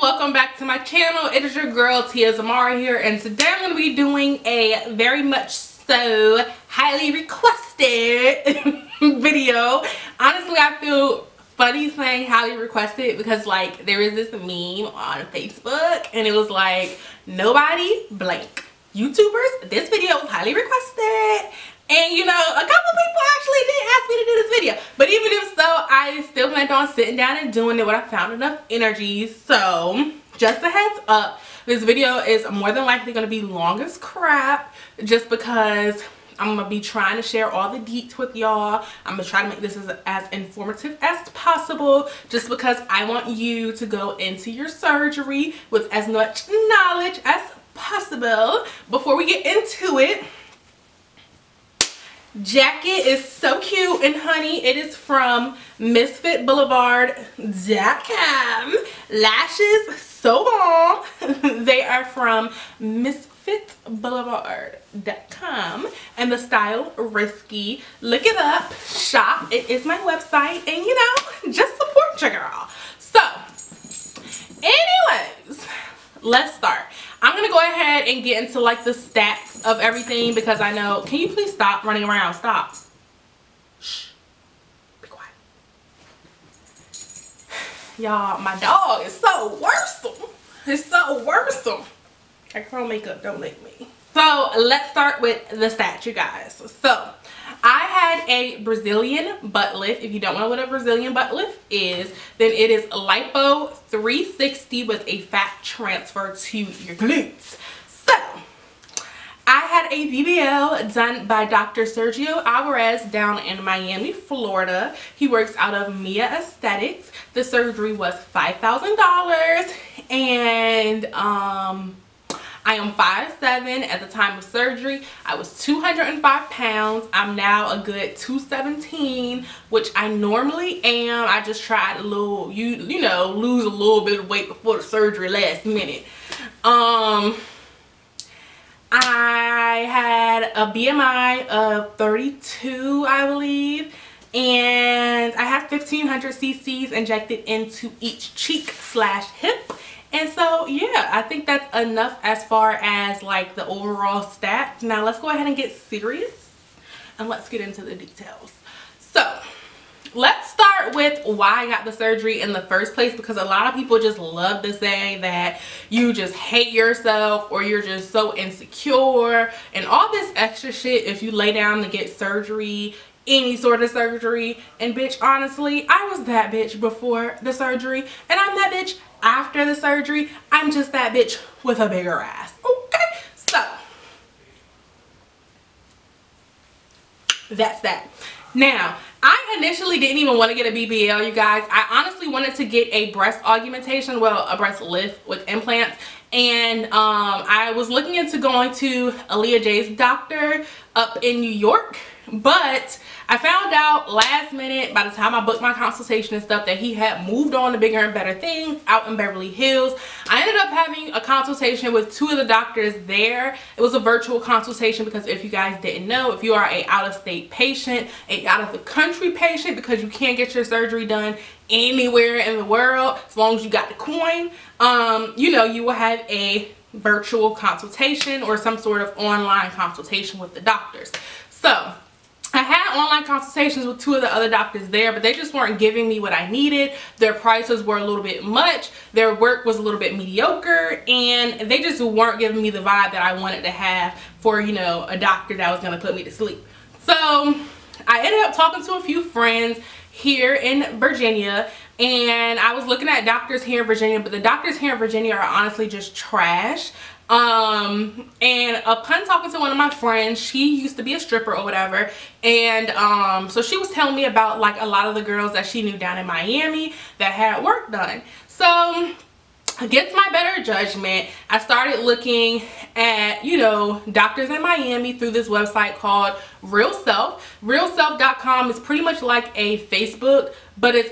welcome back to my channel. It is your girl Tia Zamara here, and today I'm going to be doing a very much so highly requested video. Honestly, I feel funny saying highly requested because like there is this meme on Facebook and it was like, nobody blank YouTubers, this video was highly requested. And you know, a couple people actually did ask me to do this video. But even if so, I still planned on sitting down and doing it when I found enough energy. So, just a heads up, this video is more than likely going to be long as crap. Just because I'm going to be trying to share all the deets with y'all. I'm going to try to make this as informative as possible. Just because I want you to go into your surgery with as much knowledge as possible. Before we get into it, jacket is so cute and honey. It is from misfitboulevard.com. Lashes so bomb. They are from misfitboulevard.com and the style risky. Look it up, shop. It is my website, and you know, just support your girl. So anyways, let's start. I'm gonna go ahead and get into like the stats of everything because I know, can you please stop running around? Stop. Shh. Be quiet. Y'all, my dog is so worrisome. It's so worrisome. I curl makeup, don't lick me. So let's start with the stats, you guys. So I had a Brazilian butt lift. If you don't know what a Brazilian butt lift is, then it is lipo 360 with a fat transfer to your glutes. So I had a BBL done by Dr. Sergio Alvarez down in Miami, Florida. He works out of Mia Aesthetics. The surgery was $5,000, and I am 5'7". At the time of surgery, I was 205 pounds. I'm now a good 217, which I normally am. I just tried a little, you know, lose a little bit of weight before the surgery last minute. I had a BMI of 32, I believe, and I have 1500 cc's injected into each cheek / hip. And so yeah, I think that's enough as far as like the overall stats. Now let's go ahead and get serious and let's get into the details. So let's start with why I got the surgery in the first place, because a lot of people just love to say that you just hate yourself or you're just so insecure and all this extra shit if you lay down to get surgery, any sort of surgery. And bitch, honestly, I was that bitch before the surgery and I'm that bitch after the surgery. I'm just that bitch with a bigger ass. Okay, so that's that. Now, I initially didn't even want to get a BBL, you guys. I honestly wanted to get a breast augmentation, well, a breast lift with implants. And I was looking into going to Aaliyah J's doctor up in New York, but I found out last minute, by the time I booked my consultation and stuff, that he had moved on to bigger and better things out in Beverly Hills. I ended up having a consultation with 2 of the doctors there. It was a virtual consultation because if you guys didn't know, if you are a out-of-state patient, a out-of-the-country patient, because you can't get your surgery done anywhere in the world as long as you got the coin, you know, you will have a virtual consultation or some sort of online consultation with the doctors. So I had online consultations with 2 of the other doctors there, but they just weren't giving me what I needed. Their prices were a little bit much. Their work was a little bit mediocre, and they just weren't giving me the vibe that I wanted to have for, you know, a doctor that was going to put me to sleep. So I ended up talking to a few friends here in Virginia, and I was looking at doctors here in Virginia, but the doctors here in Virginia are honestly just trash. And upon talking to one of my friends, she used to be a stripper or whatever, and so she was telling me about like a lot of the girls that she knew down in Miami that had work done. So against my better judgment, I started looking at, you know, doctors in Miami through this website called Real Self. Realself.com is pretty much like a Facebook, but it's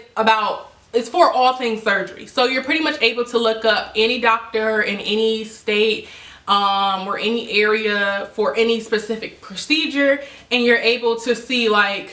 for all things surgery. So you're pretty much able to look up any doctor in any state or any area for any specific procedure, and you're able to see like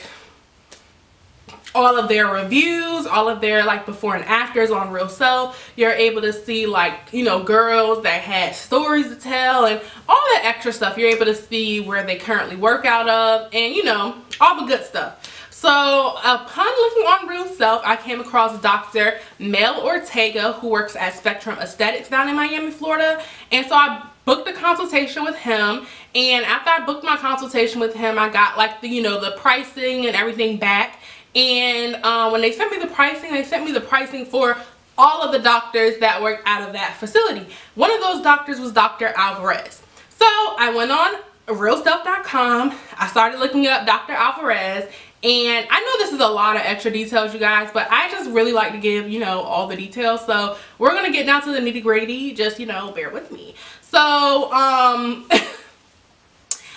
all of their reviews, all of their like before and afters on Real Self. You're able to see like, you know, girls that had stories to tell and all that extra stuff. You're able to see where they currently work out of and, you know, all the good stuff. So upon looking on Real Self, I came across Dr. Mel Ortega, who works at Spectrum Aesthetics down in Miami, Florida. And so I booked a consultation with him. And after I booked my consultation with him, I got like the, you know, the pricing and everything back. And when they sent me the pricing for all of the doctors that work out of that facility. One of those doctors was Dr. Alvarez. So I went on realself.com. I started looking up Dr. Alvarez. And I know this is a lot of extra details, you guys, but I just really like to give, you know, all the details. So we're going to get down to the nitty gritty. Just, you know, bear with me. So,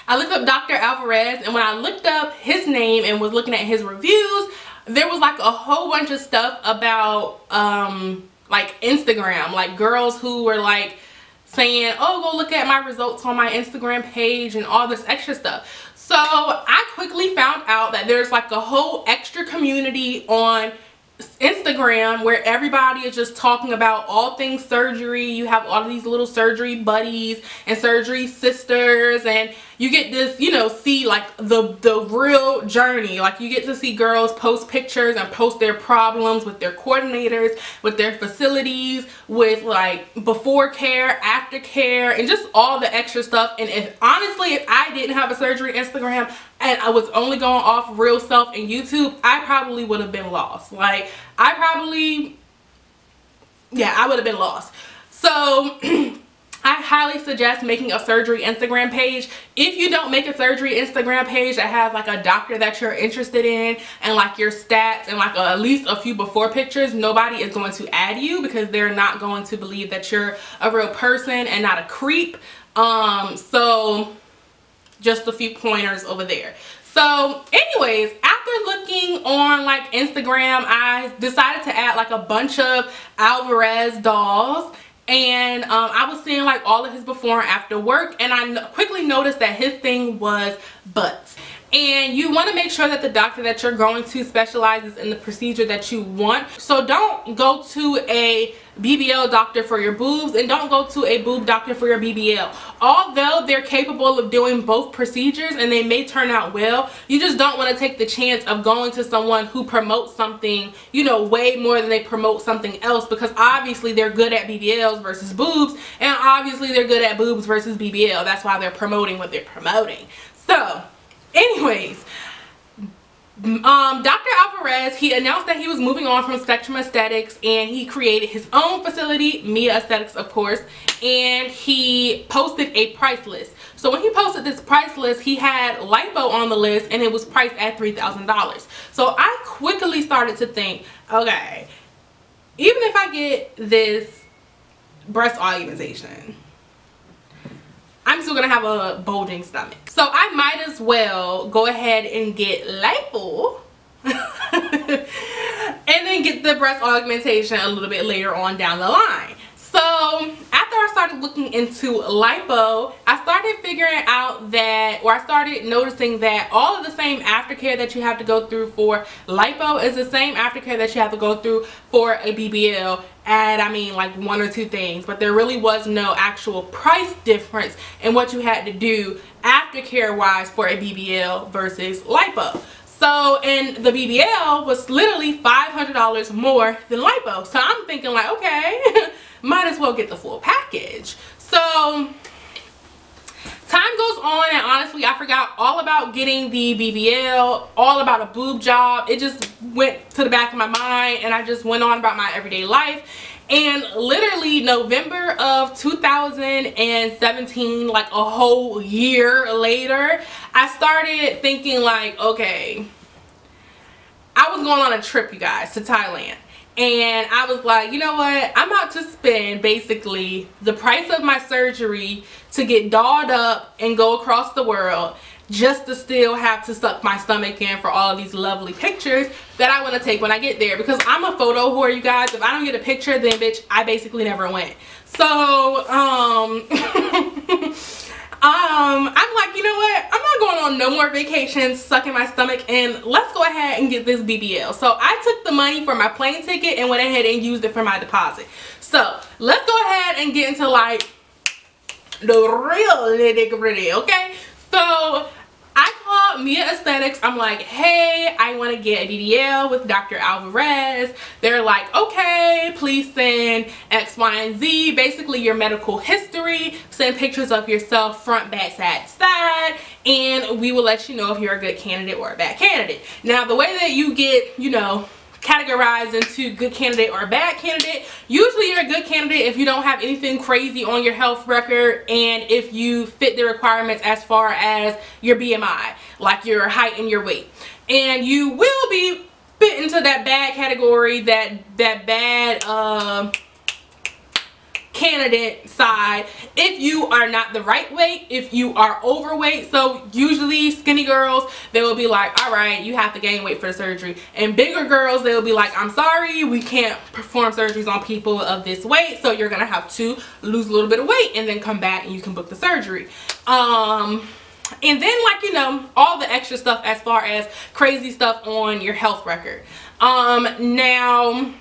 I looked up Dr. Alvarez, and when I looked up his name and was looking at his reviews, there was like a whole bunch of stuff about like Instagram, like girls who were like saying, oh, go look at my results on my Instagram page and all this extra stuff. So I quickly found out that there's like a whole extra community on Instagram where everybody is just talking about all things surgery. You have all of these little surgery buddies and surgery sisters, and you get this, you know, see like the real journey. Like you get to see girls post pictures and post their problems with their coordinators, with their facilities, with like before care, after care, and just all the extra stuff. And if honestly, if I didn't have a surgery Instagram and I was only going off Real Self and YouTube, I probably would have been lost. Like I would have been lost. So I highly suggest making a surgery Instagram page. If you don't make a surgery Instagram page that has like a doctor that you're interested in and like your stats and like at least a few before pictures, nobody is going to add you because they're not going to believe that you're a real person and not a creep. So just a few pointers over there. So anyways, after looking on like Instagram, I decided to add like a bunch of Alvarez dolls. And I was seeing like all of his before and after work, and I quickly noticed that his thing was butts. And you want to make sure that the doctor that you're going to specializes in the procedure that you want. So don't go to a BBL doctor for your boobs and don't go to a boob doctor for your BBL. Although they're capable of doing both procedures and they may turn out well, you just don't want to take the chance of going to someone who promotes something, you know, way more than they promote something else, because obviously they're good at BBLs versus boobs, and obviously they're good at boobs versus BBL. That's why they're promoting what they're promoting. So anyways, Dr. Alvarez, he announced that he was moving on from Spectrum Aesthetics, and he created his own facility, Mia Aesthetics of course, and he posted a price list. So when he posted this price list, he had lipo on the list and it was priced at $3,000. So I quickly started to think, okay, even if I get this breast augmentation, I'm still gonna have a bulging stomach. So I might as well go ahead and get lipo and then get the breast augmentation a little bit later on down the line. So after I started looking into lipo, I started figuring out that, or I started noticing that all of the same aftercare that you have to go through for lipo is the same aftercare that you have to go through for a BBL. And I mean like one or two things, but there really was no actual price difference in what you had to do aftercare wise for a BBL versus lipo. So, and the BBL was literally $500 more than lipo. So I'm thinking like, okay, might as well get the full package. So time goes on, and honestly I forgot all about getting the BBL, all about a boob job. It just went to the back of my mind and I just went on about my everyday life. And literally November of 2017, like a whole year later, I started thinking like, okay, I was going on a trip, you guys, to Thailand. And I was like, you know what, I'm about to spend basically the price of my surgery to get dolled up and go across the world just to still have to suck my stomach in for all of these lovely pictures that I want to take when I get there. Because I'm a photo whore, you guys. If I don't get a picture, then bitch, I basically never went. So I'm like, you know what, I'm not going on no more vacations sucking my stomach, and let's go ahead and get this BBL. So I took the money for my plane ticket and went ahead and used it for my deposit. So let's go ahead and get into like the real nitty-gritty, okay? So I called Mia Aesthetics. I'm like, hey, I want to get a BBL with Dr. Alvarez. They're like, okay, please send X, Y, and Z. Basically your medical history. Send pictures of yourself front, back, side to side. And we will let you know if you're a good candidate or a bad candidate. Now, the way that you get, you know, categorized into good candidate or bad candidate, usually you're a good candidate if you don't have anything crazy on your health record and if you fit the requirements as far as your BMI, like your height and your weight. And you will be fit into that bad category, that bad candidate side if you are not the right weight, if you are overweight. So usually skinny girls, they will be like, all right, you have to gain weight for the surgery. And bigger girls, they'll be like, I'm sorry, we can't perform surgeries on people of this weight, so you're gonna have to lose a little bit of weight and then come back and you can book the surgery. And then, like, you know, all the extra stuff as far as crazy stuff on your health record. Now,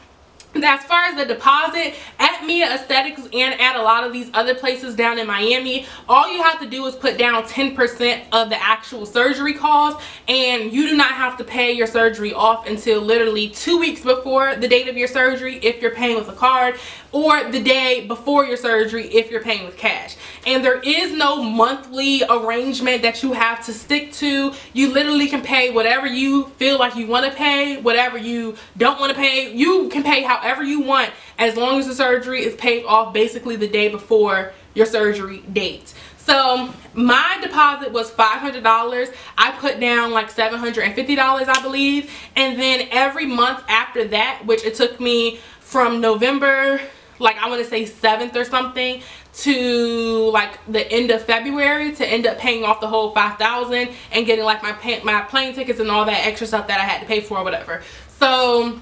as far as the deposit, at Mia Aesthetics and at a lot of these other places down in Miami, all you have to do is put down 10% of the actual surgery cost, and you do not have to pay your surgery off until literally 2 weeks before the date of your surgery if you're paying with a card, or the day before your surgery if you're paying with cash. And there is no monthly arrangement that you have to stick to. You literally can pay whatever you feel like you want to pay, whatever you don't want to pay. You can pay however you want as long as the surgery is paid off basically the day before your surgery date. So my deposit was $500. I put down like $750, I believe. And then every month after that, which it took me from November, like I want to say 7th or something, to like the end of February to end up paying off the whole $5,000 and getting like my plane tickets and all that extra stuff that I had to pay for or whatever. So,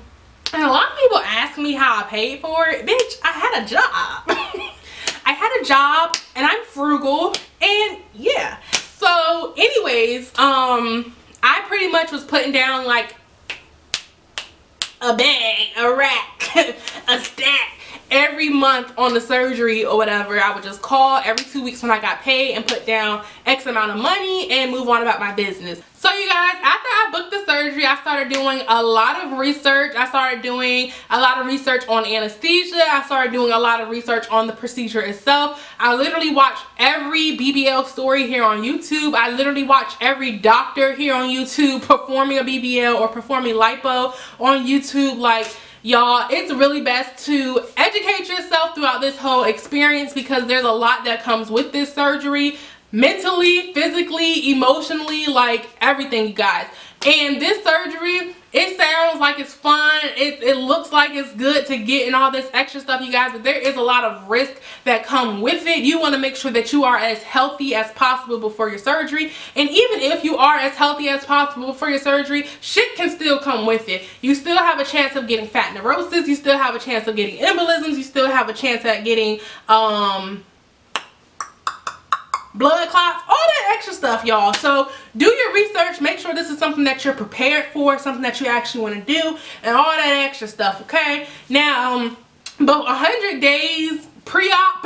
and a lot of people ask me how I paid for it. Bitch, I had a job. I had a job and I'm frugal, and yeah. So anyways, I pretty much was putting down like a bag, a rack, a stack every month on the surgery or whatever. I would just call every 2 weeks when I got paid and put down X amount of money and move on about my business. So you guys, after I booked the surgery, I started doing a lot of research. I started doing a lot of research on anesthesia. I started doing a lot of research on the procedure itself. I literally watched every BBL story here on YouTube. I literally watched every doctor here on YouTube performing a BBL or performing lipo on YouTube. Like, y'all, it's really best to educate yourself throughout this whole experience because there's a lot that comes with this surgery. Mentally, physically, emotionally, like everything, you guys. And this surgery, it sounds like it's fun, it looks like it's good to get and all this extra stuff, you guys, but there is a lot of risk that come with it. You want to make sure that you are as healthy as possible before your surgery. And even if you are as healthy as possible before your surgery, shit can still come with it. You still have a chance of getting fat neurosis, you still have a chance of getting embolisms, you still have a chance at getting blood clots, all that extra stuff, y'all. So do your research, make sure this is something that you're prepared for, something that you actually want to do, and all that extra stuff, okay? Now, about 100 days pre-op,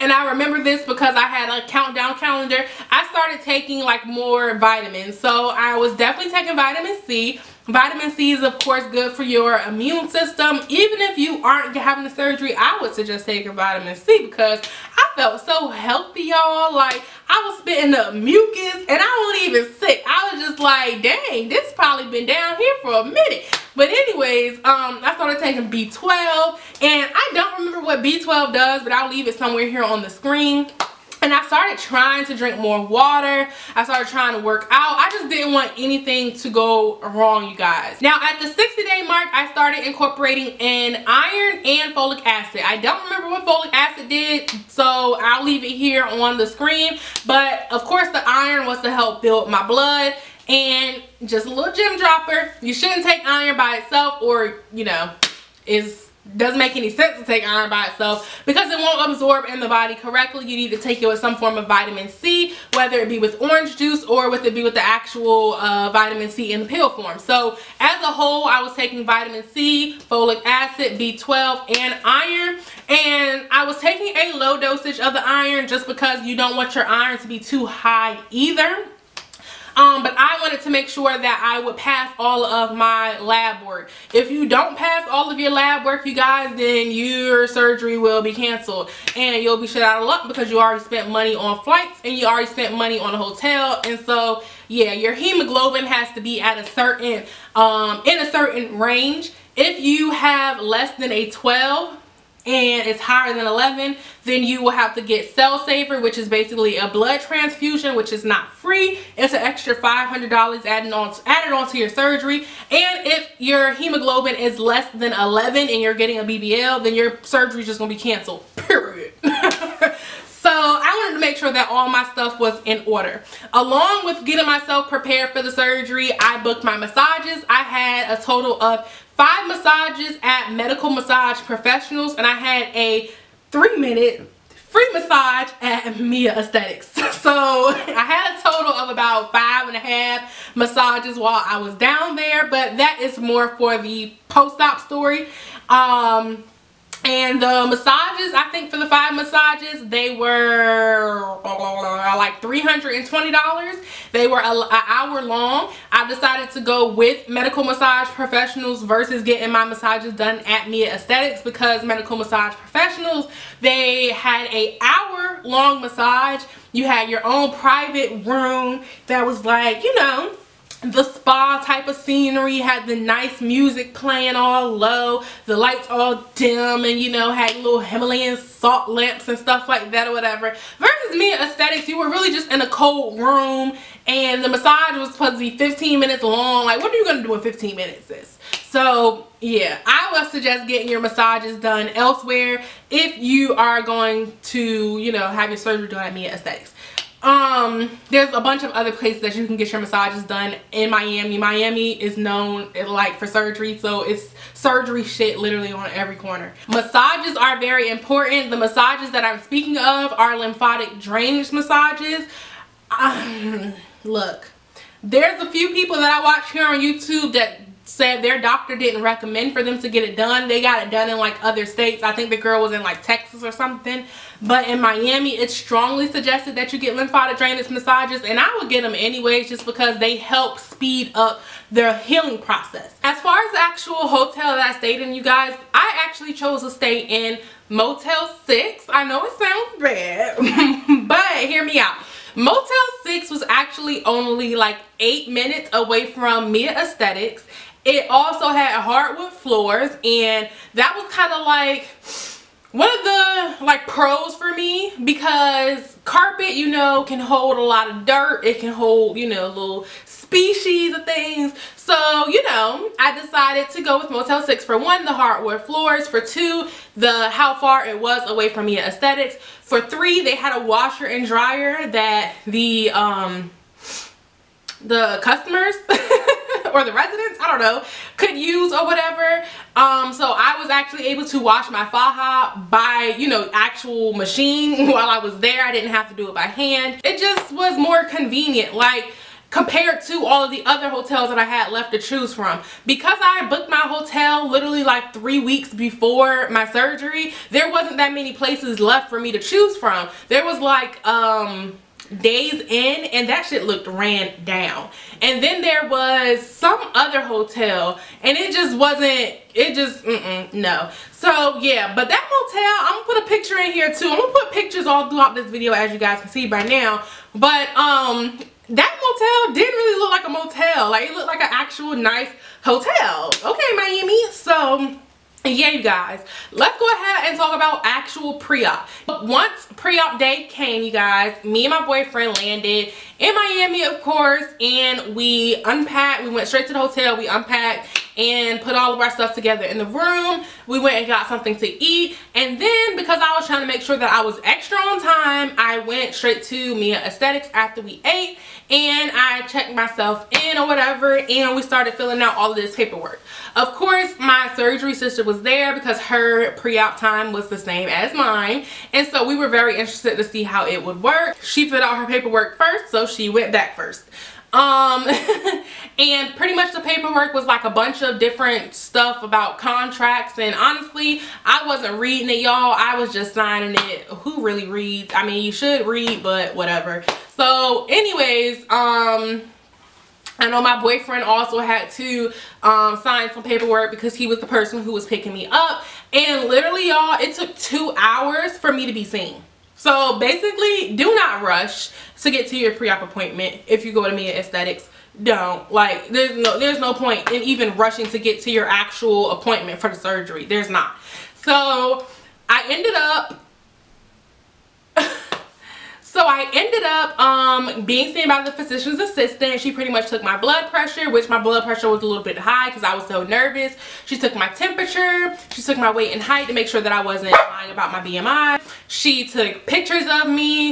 and I remember this because I had a countdown calendar, I started taking like more vitamins. So I was definitely taking vitamin C. Vitamin C is of course good for your immune system. Even if you aren't having the surgery, I would suggest taking vitamin C because I felt so healthy, y'all. Like, I was spitting up mucus and I wasn't even sick. I was just like, dang, this probably been down here for a minute. But anyways, I started taking B12, and I don't remember what B12 does, but I'll leave it somewhere here on the screen. And I started trying to drink more water. I started trying to work out. I just didn't want anything to go wrong, you guys. Now, at the 60-day mark, I started incorporating in iron and folic acid. I don't remember what folic acid did, so I'll leave it here on the screen. But, of course, the iron was to help build my blood. And just a little gem dropper. You shouldn't take iron by itself, or, you know, is doesn't make any sense to take iron by itself because it won't absorb in the body correctly. You need to take it with some form of vitamin C, whether it be with orange juice or with the actual vitamin C in the pill form. So as a whole, I was taking vitamin C, folic acid, B12, and iron. And I was taking a low dosage of the iron just because you don't want your iron to be too high either. But I wanted to make sure that I would pass all of my lab work. If you don't pass all of your lab work, you guys, then your surgery will be canceled and you'll be shit out of luck because you already spent money on flights and you already spent money on a hotel. And so yeah, your hemoglobin has to be at a certain in a certain range. If you have less than a 12 and it's higher than 11, then you will have to get Cell Saver, which is basically a blood transfusion, which is not free. It's an extra $500 added on to your surgery. And if your hemoglobin is less than 11 and you're getting a BBL, then your surgery is just gonna be canceled, period. So I wanted to make sure that all my stuff was in order. Along with getting myself prepared for the surgery, I booked my massages. I had a total of 5 massages at Medical Massage Professionals, and I had a 3-minute free massage at Mia Aesthetics. So I had a total of about 5.5 massages while I was down there, but that is more for the post-op story. And the massages, I think for the 5 massages, they were like $320. They were an hour long. I decided to go with Medical Massage Professionals versus getting my massages done at Mia Aesthetics because Medical Massage Professionals, they had an hour-long massage. You had your own private room that was like, you know, the spa type of scenery, had the nice music playing all low, the lights all dim, and you know, had little Himalayan salt lamps and stuff like that or whatever. Versus Mia Aesthetics, you were really just in a cold room and the massage was supposed to be 15 minutes long. Like, what are you gonna do in 15 minutes, sis? So yeah, I would suggest getting your massages done elsewhere if you are going to, you know, have your surgery done at Mia Aesthetics. There's a bunch of other places that you can get your massages done in Miami. Miami is known like for surgery, so it's surgery shit literally on every corner. Massages are very important. The massages that I'm speaking of are lymphatic drainage massages. Look, there's a few people that I watch here on YouTube that said their doctor didn't recommend for them to get it done. They got it done in like other states. I think the girl was in like Texas or something. But in Miami, it's strongly suggested that you get lymphatic drainage massages, and I would get them anyways just because they help speed up their healing process. As far as the actual hotel that I stayed in, you guys, I actually chose to stay in Motel 6. I know it sounds bad, but hear me out. Motel 6 was actually only like 8 minutes away from Mia Aesthetics. It also had hardwood floors, and that was kind of like one of the like pros for me because carpet, you know, can hold a lot of dirt. It can hold, you know, little species of things. So, you know, I decided to go with Motel 6 for 1, the hardwood floors, for 2, the how far it was away from Mia Aesthetics, for 3, they had a washer and dryer that the customers or the residents, I don't know, could use or whatever. So I was actually able to wash my faja by, you know, actual machine while I was there. I didn't have to do it by hand. It just was more convenient, like compared to all of the other hotels that I had left to choose from. Because I booked my hotel literally like 3 weeks before my surgery, there wasn't that many places left for me to choose from. There was like Days Inn, and that shit looked ran down. And then there was some other hotel, and it just wasn't, it just no. So yeah, but that motel, I'm gonna put a picture in here too. I'm gonna put pictures all throughout this video, as you guys can see by now. But that motel didn't really look like a motel. Like, it looked like an actual nice hotel. Okay, Miami. So yeah, you guys, let's go ahead and talk about actual pre-op. Once pre-op day came, you guys, me and my boyfriend landed in Miami, of course, and we unpacked. We went straight to the hotel. We unpacked and put all of our stuff together in the room. We went and got something to eat, and then because because I was trying to make sure that I was extra on time, I went straight to Mia Aesthetics after we ate, and I checked myself in or whatever, and we started filling out all of this paperwork. Of course, my surgery sister was there because her pre-op time was the same as mine, and so we were very interested to see how it would work. She filled out her paperwork first, so she went back first. And pretty much the paperwork was like a bunch of different stuff about contracts, and honestly I wasn't reading it, y'all. I was just signing it. Who really reads? I mean, you should read, but whatever. So anyways, I know my boyfriend also had to sign some paperwork because he was the person who was picking me up, and literally, y'all, it took 2 hours for me to be seen. So basically, do not rush to get to your pre-op appointment. If you go to Mia Aesthetics, don't. Like, there's no point in even rushing to get to your actual appointment for the surgery. There's not. So I ended up being seen by the physician's assistant. She pretty much took my blood pressure, which my blood pressure was a little bit high because I was so nervous. She took my temperature. She took my weight and height to make sure that I wasn't lying about my BMI. She took pictures of me.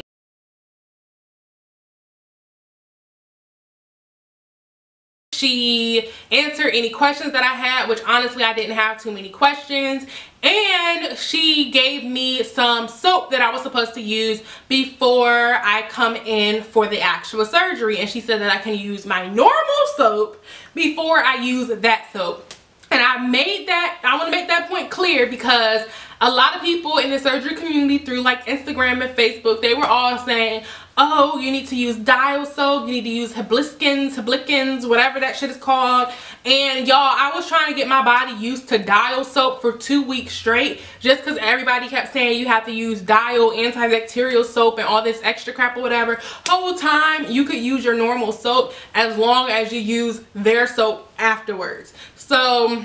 She answered any questions that I had, which honestly I didn't have too many questions. And she gave me some soap that I was supposed to use before I come in for the actual surgery. And she said that I can use my normal soap before I use that soap. And I want to make that point clear because a lot of people in the surgery community through like Instagram and Facebook, they were all saying, oh, you need to use dial soap, you need to use Heblicans, whatever that shit is called. And y'all, I was trying to get my body used to dial soap for 2 weeks straight just because everybody kept saying you have to use dial antibacterial soap and all this extra crap or whatever. Whole time you could use your normal soap as long as you use their soap afterwards. So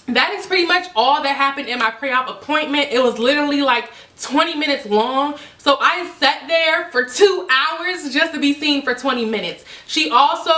that is pretty much all that happened in my pre-op appointment. It was literally like 20 minutes long. So I sat there for 2 hours just to be seen for 20 minutes. She also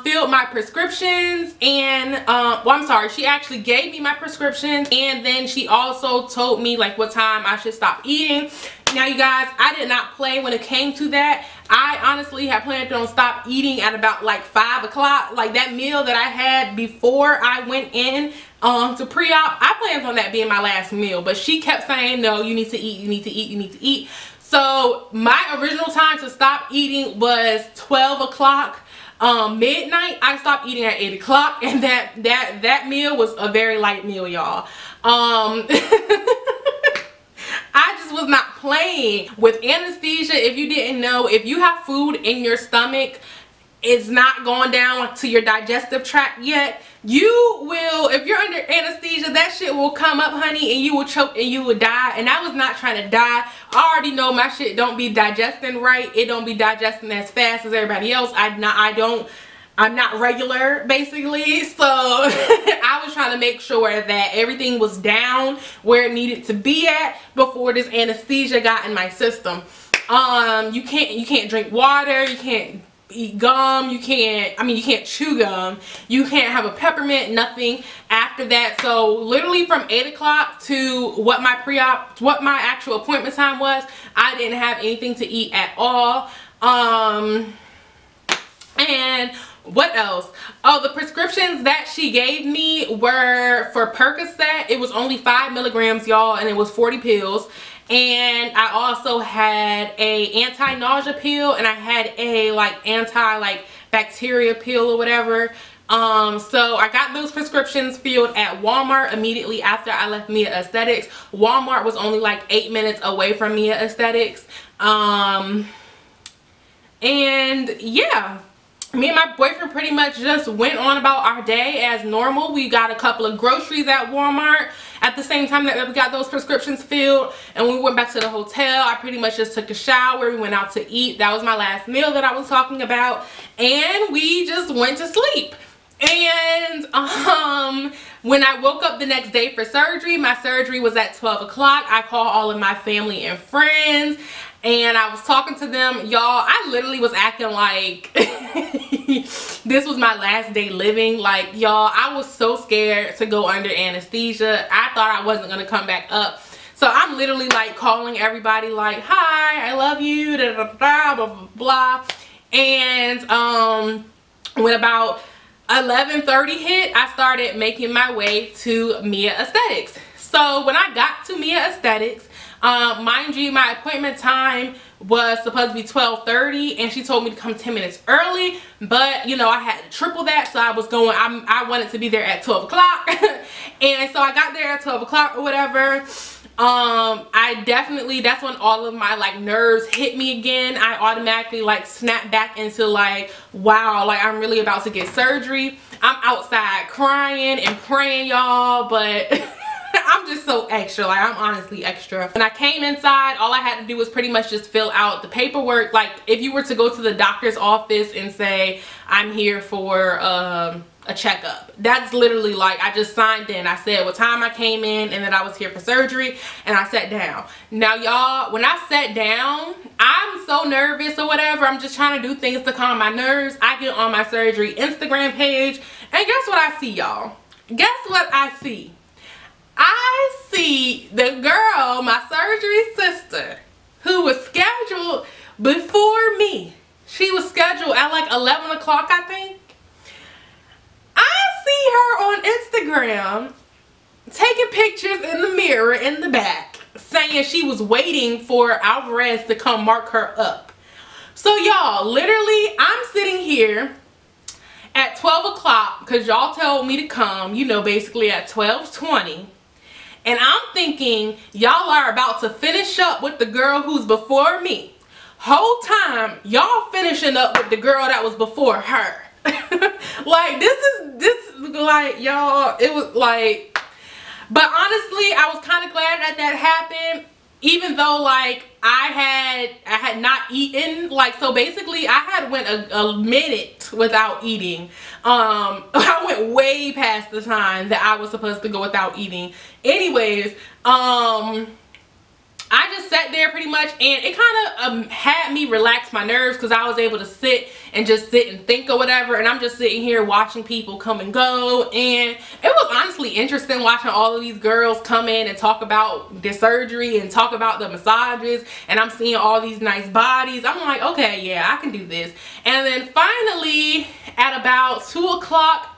filled my prescriptions and, well, I'm sorry, she actually gave me my prescriptions, and then she also told me like what time I should stop eating. Now you guys, I did not play when it came to that. I honestly had planned on stop eating at about like 5 o'clock. Like that meal that I had before I went in to pre-op, I planned on that being my last meal, but she kept saying, no, you need to eat, you need to eat, you need to eat. So my original time to stop eating was 12 o'clock. Midnight. I stopped eating at 8 o'clock, and that meal was a very light meal, y'all. I just was not playing with anesthesia. If you didn't know, if you have food in your stomach, it's not going down to your digestive tract yet, you will, if you're under anesthesia, that shit will come up, honey, and you will choke and you will die. And I was not trying to die. I already know my shit don't be digesting right. It don't be digesting as fast as everybody else. I'm not regular, basically. So I was trying to make sure that everything was down where it needed to be at before this anesthesia got in my system. You can't drink water, you can't eat gum, you can't chew gum, you can't have a peppermint, nothing after that. So literally from 8 o'clock to what my actual appointment time was, I didn't have anything to eat at all. And what else? Oh, the prescriptions that she gave me were for Percocet. It was only 5 milligrams, y'all, and it was 40 pills. And I also had a anti-nausea pill, and I had a anti-bacteria pill or whatever. So I got those prescriptions filled at Walmart immediately after I left Mia Aesthetics. Walmart was only like 8 minutes away from Mia Aesthetics. And yeah, me and my boyfriend pretty much just went on about our day as normal. We got a couple of groceries at Walmart at the same time that we got those prescriptions filled, and we went back to the hotel. I pretty much just took a shower. We went out to eat. That was my last meal that I was talking about, and we just went to sleep. And when I woke up the next day for surgery, my surgery was at 12 o'clock. I called all of my family and friends, and I was talking to them. Y'all, I literally was acting like this was my last day living. Like, y'all, I was so scared to go under anesthesia. I thought I wasn't going to come back up So I'm literally like calling everybody like, hi, I love you, da, da, da, da, blah, blah, blah. And when about 11:30 hit, I started making my way to Mia Aesthetics. So when I got to Mia Aesthetics, mind you, my appointment time was supposed to be 12:30, and she told me to come 10 minutes early, but you know, I had to triple that, so I was going, I wanted to be there at 12 o'clock. And so I got there at 12 o'clock or whatever. I definitely, that's when all of my like nerves hit me again. I automatically like snapped back into like, wow, like I'm really about to get surgery. I'm outside crying and praying, y'all, but I'm just so extra. Like, I'm honestly extra. When I came inside, all I had to do was pretty much just fill out the paperwork. Like, if you were to go to the doctor's office and say, I'm here for a checkup, that's literally like, I just signed in. I said what time I came in and that I was here for surgery, and I sat down. Now, y'all, when I sat down, I'm so nervous or whatever. I'm just trying to do things to calm my nerves. I get on my surgery Instagram page, and guess what I see, y'all? Guess what I see? I see the girl, my surgery sister, who was scheduled before me. She was scheduled at like 11 o'clock, I think. I see her on Instagram taking pictures in the mirror in the back, saying she was waiting for Alvarez to come mark her up. So y'all, literally, I'm sitting here at 12 o'clock because y'all told me to come, you know, basically at 12:20. And I'm thinking y'all are about to finish up with the girl who's before me. Whole time y'all finishing up with the girl that was before her. Like, this like, y'all, it was like, but honestly, I was kind of glad that that happened, even though like I had not eaten. Like, so basically I had went a minute without eating. I went way past the time that I was supposed to go without eating. Anyways, I just sat there pretty much, and it kind of had me relax my nerves because I was able to sit and think or whatever. And I'm just sitting here watching people come and go, and it was honestly interesting watching all of these girls come in and talk about their surgery and talk about the massages, and I'm seeing all these nice bodies. I'm like, okay, yeah, I can do this. And then finally at about 2 o'clock,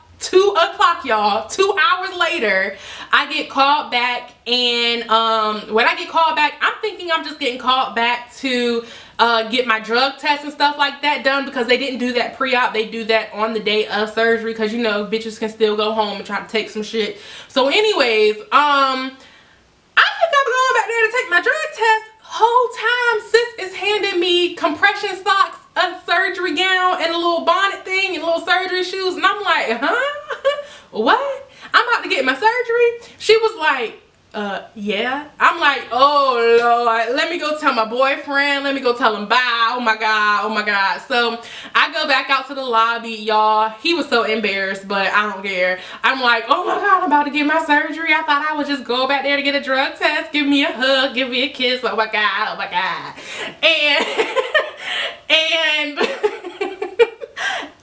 y'all, 2 hours later, I get called back. And when I get called back, I'm thinking I'm just getting called back to get my drug test and stuff like that done, because they didn't do that pre-op. They do that on the day of surgery, because you know, bitches can still go home and try to take some shit. So anyways, I think I'm going back there to take my drug test. Whole time sis is handing me compression socks, a surgery gown, and a little bonnet thing, and little surgery shoes. And I'm like, huh? What? I'm about to get my surgery? She was like, yeah. I'm like, oh Lord, let me go tell my boyfriend, let me go tell him bye. Oh my God, oh my God. So I go back out to the lobby, y'all. He was so embarrassed, but I don't care. I'm like, oh my God, I'm about to get my surgery. I thought I would just go back there to get a drug test, give me a hug, give me a kiss. Oh my God, oh my God.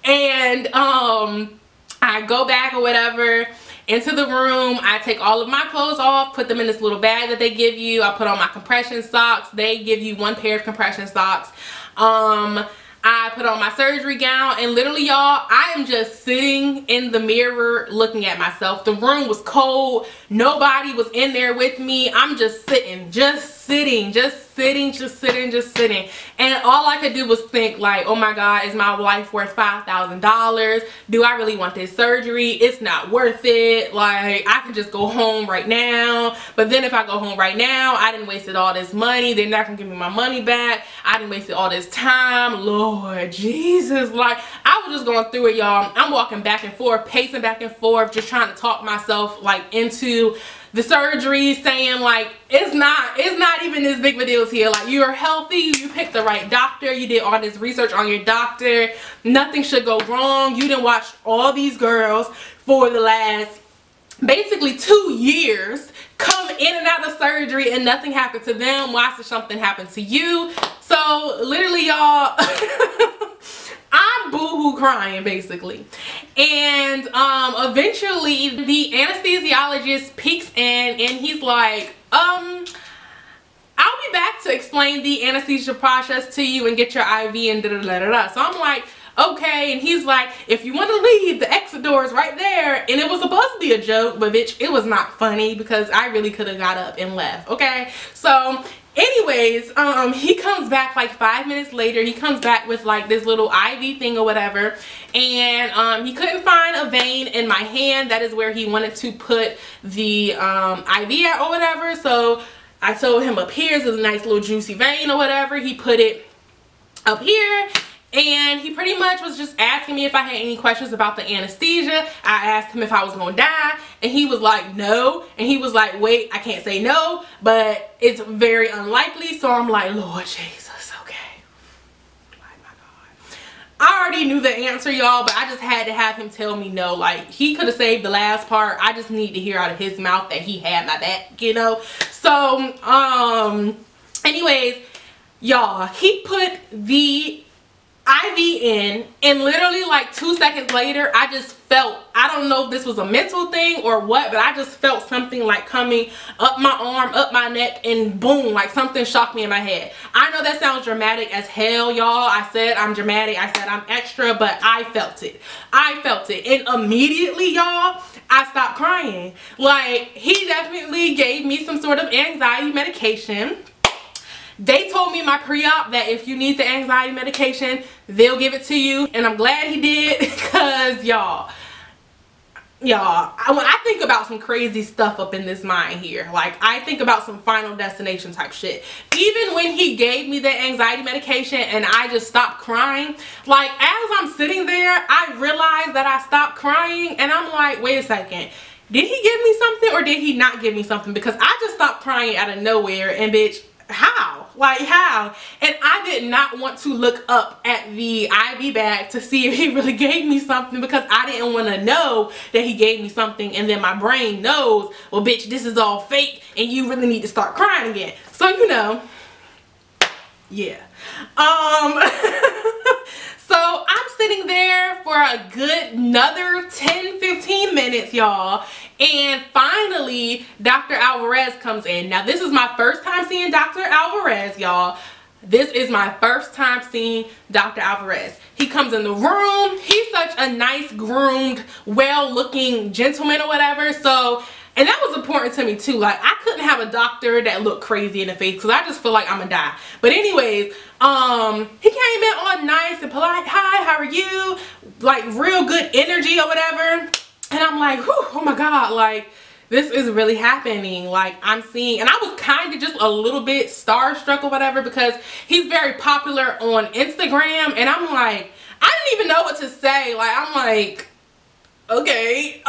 And I go back or whatever into the room. I take all of my clothes off, put them in this little bag that they give you. I put on my compression socks. They give you one pair of compression socks. I put on my surgery gown, and literally, y'all, I am just sitting in the mirror looking at myself. The room was cold. Nobody was in there with me. I'm just sitting, and all I could do was think like, oh my God, is my life worth $5,000? Do I really want this surgery? It's not worth it. Like, I can just go home right now. But then if I go home right now, I didn't wasted all this money. They're not gonna give me my money back. I didn't wasted all this time. Lord Jesus, like, I was just going through it, y'all. I'm walking back and forth, pacing back and forth, just trying to talk myself like into the surgery, saying like, it's not even this big of a deal here. Like, you're healthy, you picked the right doctor, you did all this research on your doctor, nothing should go wrong. You done watched all these girls for the last basically 2 years come in and out of surgery and nothing happened to them. Why should something happen to you? So literally, y'all, I'm boo-hoo crying basically. And eventually the anesthesiologist peeks in and he's like, explain the anesthesia process to you and get your IV and da da da da da. So I'm like, okay. And he's like, if you want to leave, the exit door is right there. And it was supposed to be a joke, but bitch, it was not funny because I really could have got up and left. Okay, so anyways, he comes back like 5 minutes later. He comes back with like this little IV thing or whatever, and he couldn't find a vein in my hand. That is where he wanted to put the IV at or whatever. So I told him up here is a nice little juicy vein or whatever. He put it up here, and he pretty much was just asking me if I had any questions about the anesthesia. I asked him if I was gonna die, and he was like, no. And he was like, wait, I can't say no, but it's very unlikely. So I'm like, Lord Jesus, okay. Oh my God. I already knew the answer, y'all, but I just had to have him tell me no. Like, he could have saved the last part. I just need to hear out of his mouth that he had my back, you know? So, anyways, y'all, he put the IV in, and literally like 2 seconds later, I just felt, I don't know if this was a mental thing or what, but I just felt something like coming up my arm, up my neck, and boom, like something shocked me in my head. I know that sounds dramatic as hell, y'all. I said I'm dramatic, I said I'm extra, but I felt it. I felt it, and immediately, y'all, I stopped crying. Like, he definitely gave me some sort of anxiety medication. They told me in my pre-op that if you need the anxiety medication, they'll give it to you. And I'm glad he did, because y'all, when I think about some crazy stuff up in this mind here, like I think about some Final Destination type shit. Even when he gave me the anxiety medication and I just stopped crying, like as I'm sitting there, I realized that I stopped crying, and I'm like, wait a second. Did he give me something or did he not give me something? Because I just stopped crying out of nowhere, and bitch, how? Like how? And I did not want to look up at the IV bag to see if he really gave me something, because I didn't want to know that he gave me something and then my brain knows, well bitch, this is all fake and you really need to start crying again. So you know, yeah. So I'm sitting there for a good another 10-15 minutes, y'all, and finally Dr. Alvarez comes in. Now this is my first time seeing Dr. Alvarez, y'all. This is my first time seeing Dr. Alvarez. He comes in the room. He's such a nice groomed, well looking gentleman or whatever. So, and that was important to me too. Like, I couldn't have a doctor that looked crazy in the face, because I just feel like I'm gonna die. But anyways, he came in all nice and polite. Hi, how are you? Like real good energy or whatever. And I'm like, whew, oh my God, like this is really happening. Like I'm seeing, and I was kind of just a little bit starstruck or whatever, because he's very popular on Instagram. And I'm like, I didn't even know what to say. Like, I'm like, okay,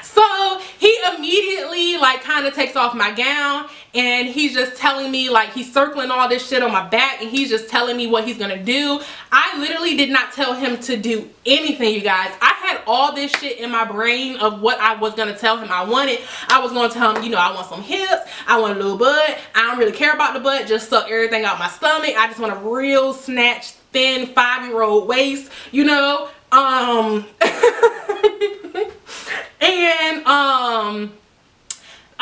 so he immediately like kind of takes off my gown, and he's just telling me, like, he's circling all this shit on my back, and he's just telling me what he's gonna do. I literally did not tell him to do anything, you guys. I had all this shit in my brain of what I was gonna tell him I wanted. I was gonna tell him, you know, I want some hips, I want a little butt, I don't really care about the butt, just suck everything out my stomach. I just want a real snatched, thin 5-year-old waist, you know. And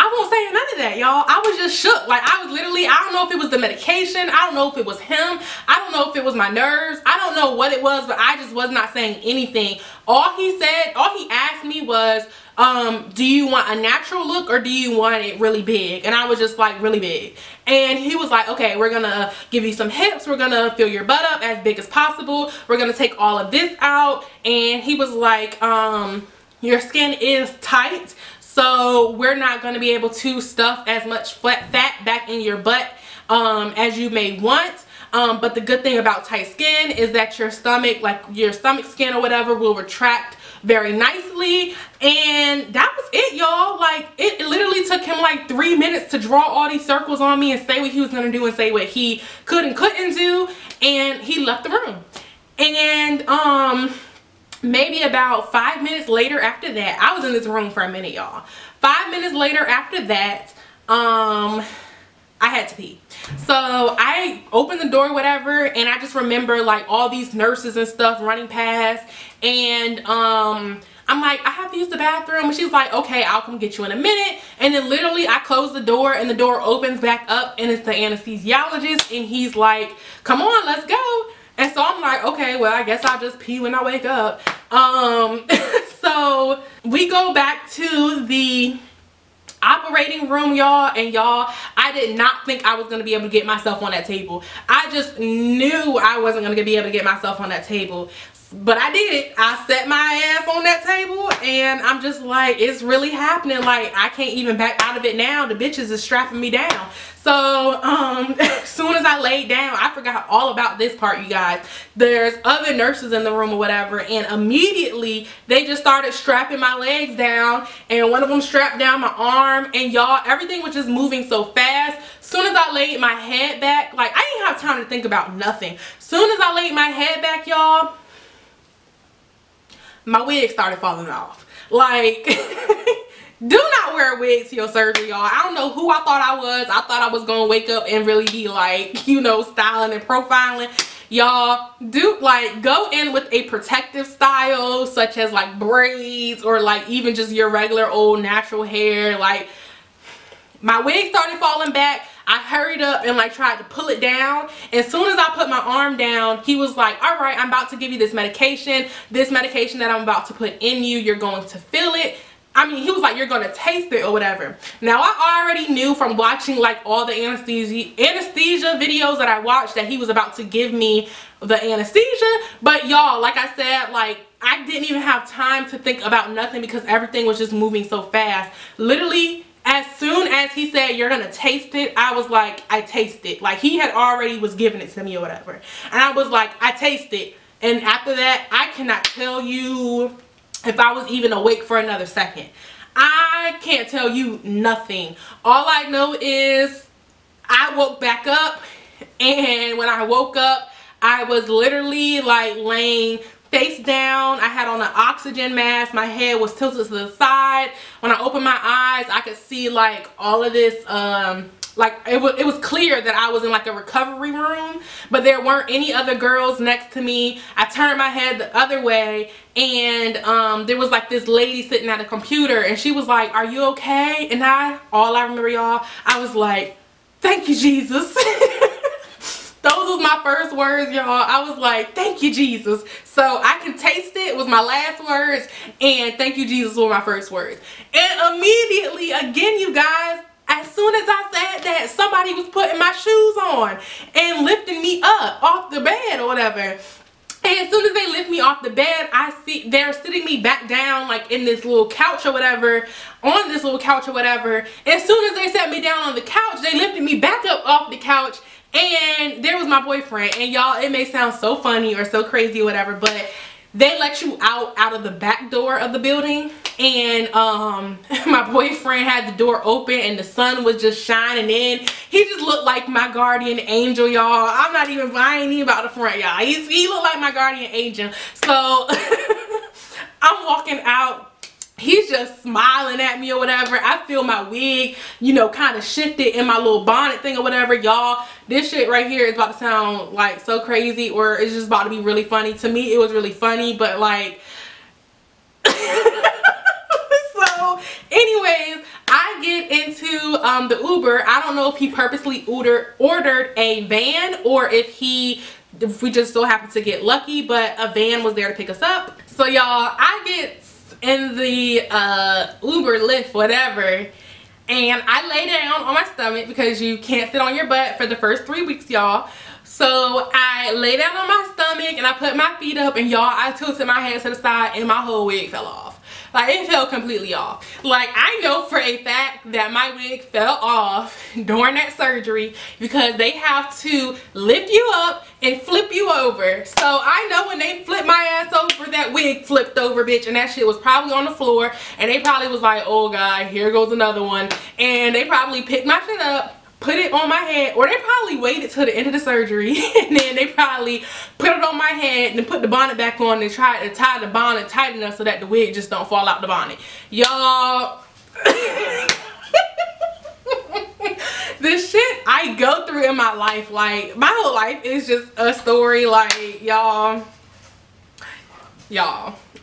I won't say none of that, y'all. I was just shook. Like, I was literally, I don't know if it was the medication, I don't know if it was him, I don't know if it was my nerves, I don't know what it was, but I just was not saying anything. All he said, all he asked me was, do you want a natural look or do you want it really big? And I was just like, really big. And he was like, okay, we're gonna give you some hips, we're gonna fill your butt up as big as possible, we're gonna take all of this out. And he was like, your skin is tight, so we're not going to be able to stuff as much fat back in your butt as you may want. But the good thing about tight skin is that your stomach, like your stomach skin or whatever, will retract very nicely. And that was it, y'all. Like, it literally took him like 3 minutes to draw all these circles on me and say what he was going to do and say what he could and couldn't do. And he left the room. And maybe about 5 minutes later after that, I was in this room for a minute, y'all. 5 minutes later after that, I had to pee. So I opened the door, whatever, and I just remember like all these nurses and stuff running past, and I'm like, I have to use the bathroom. And she's like, okay, I'll come get you in a minute. And then literally I close the door and the door opens back up and it's the anesthesiologist. And he's like, come on, let's go. And so I'm like, okay, well, I guess I'll just pee when I wake up. So we go back to the operating room, y'all, and y'all, I did not think I was going to be able to get myself on that table. I just knew I wasn't going to be able to get myself on that table. But I did it. I set my ass on that table and I'm just like, it's really happening. Like, I can't even back out of it now. The bitches is strapping me down. So as soon as I laid down, I forgot all about this part, you guys. There's other nurses in the room or whatever, and immediately they just started strapping my legs down, and one of them strapped down my arm, and y'all, everything was just moving so fast. Soon as I laid my head back, like, I didn't have time to think about nothing. Soon as I laid my head back, y'all, my wig started falling off. Like, do not wear wigs to your surgery, y'all. I don't know who I thought I was. I thought I was gonna wake up and really be like, you know, styling and profiling. Y'all, do like go in with a protective style, such as like braids or like even just your regular old natural hair. Like, my wig started falling back. I hurried up and like tried to pull it down. As soon as I put my arm down, he was like, all right, I'm about to give you this medication. This medication that I'm about to put in you, you're going to feel it. I mean, he was like, you're going to taste it or whatever. Now, I already knew from watching like all the anesthesia videos that I watched that he was about to give me the anesthesia. But y'all, like I said, like, I didn't even have time to think about nothing because everything was just moving so fast. Literally, as soon as he said, you're going to taste it, I was like, I taste it. Like, he had already was giving it to me or whatever. And I was like, I taste it. And after that, I cannot tell you if I was even awake for another second. I can't tell you nothing. All I know is I woke back up, and when I woke up, I was literally like laying face down. I had on an oxygen mask. My head was tilted to the side. When I opened my eyes, I could see like all of this, like it was clear that I was in like a recovery room, but there weren't any other girls next to me. I turned my head the other way, and there was like this lady sitting at a computer, and she was like, are you okay? And all I remember, y'all, I was like, thank you, Jesus. Those was my first words, y'all. I was like, thank you, Jesus. So I can taste it was my last words, and thank you, Jesus were my first words. And immediately, again, you guys, as soon as I said that, somebody was putting my shoes on and lifting me up off the bed or whatever. And as soon as they lift me off the bed, I see they're sitting me back down like in this little couch or whatever, on this little couch or whatever. And as soon as they sat me down on the couch, they lifted me back up off the couch, and there was my boyfriend. And y'all, it may sound so funny or so crazy or whatever, but they let you out of the back door of the building, and my boyfriend had the door open and the sun was just shining in. He just looked like my guardian angel, y'all. I ain't even about the front, y'all. He looked like my guardian angel. So I'm walking out. He's just smiling at me or whatever. I feel my wig, you know, kind of shifted in my little bonnet thing or whatever. Y'all, this shit right here is about to sound like so crazy, or it's just about to be really funny. To me, it was really funny, but like, so anyways, I get into the Uber. I don't know if he purposely ordered a van or if we just so happened to get lucky, but a van was there to pick us up. So y'all, I get in the Uber, Lyft, whatever, and I lay down on my stomach because you can't sit on your butt for the first 3 weeks, y'all. So I lay down on my stomach and I put my feet up, and y'all, I tilted my head to the side and my whole wig fell off. Like, it fell completely off. Like, I know for a fact that my wig fell off during that surgery because they have to lift you up and flip you over. So I know when they flipped my ass over, that wig flipped over, bitch, and that shit was probably on the floor, and they probably was like, oh god, here goes another one. And they probably picked my shit up, put it on my head, or they probably waited till the end of the surgery and then they probably put it on my head and then put the bonnet back on and tried to tie the bonnet tight enough so that the wig just don't fall out the bonnet. Y'all, the shit I go through in my life, like, my whole life is just a story. Like, y'all,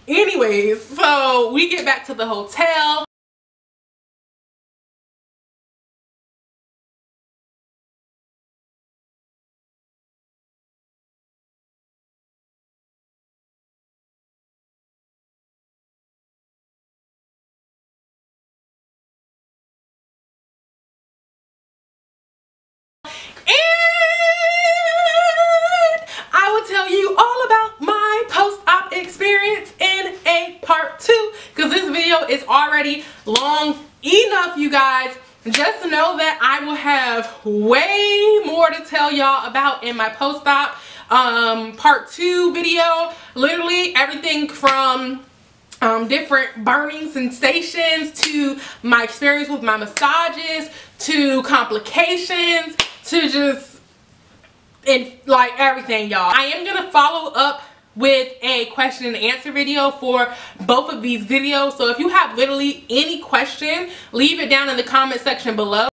Anyways, so we get back to the hotel. I will tell you all about my post-op experience in a part 2, because this video is already long enough, you guys. Just know that I will have way more to tell y'all about in my post-op part 2 video. Literally everything from different burning sensations to my experience with my massages to complications to just like everything, y'all. I am gonna follow up with a question and answer video for both of these videos, so if you have literally any question, leave it down in the comment section below.